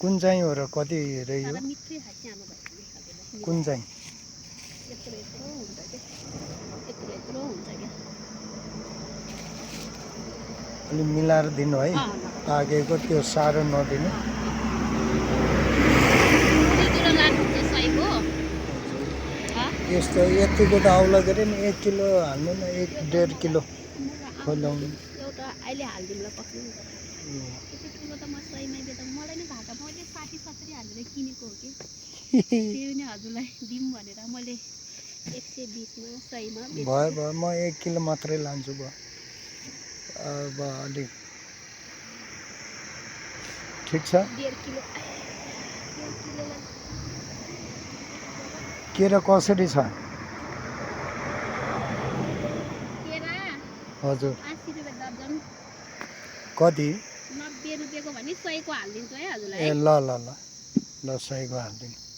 कुन चाहिँ हो र कति रे यो तर मिठै खान्छ आमा भाइ कुन चाहिँ यत्रो यत्रो हुन्छ के यत्रो यत्रो हुन्छ के अलि मिलाएर दिनु है ल पाकेको त्यो साह्रो नदिनु दुईवटा लानुहुन्छ सहीको यस्तो यतिको त आउला के अरे नि 1 किलो हाल्नु न 1.5 किलो खोलाउनु एउटा अहिले हालिदिउँला पक्रिनु त यति ठुलो त म सहीमा बेच्दा मलाई नै घाटा मैले 60-70 हालेर किनेको हो कि त्यो नि हजुरलाई दिउँ भनेर मैले 120 मा सहीमा भयो भयो म 1 किलो मात्रै लान्छु भयो अब अलि ठिक छ 1.5 किलो केरा कसरी छ केरा हजुर 80 रुपैयाँ दर्जन कति 90 रुपैयाँको भने 100 को हालिदिन्छु है हजुरलाई ए ल ल ल ल 100 को हालिदिनु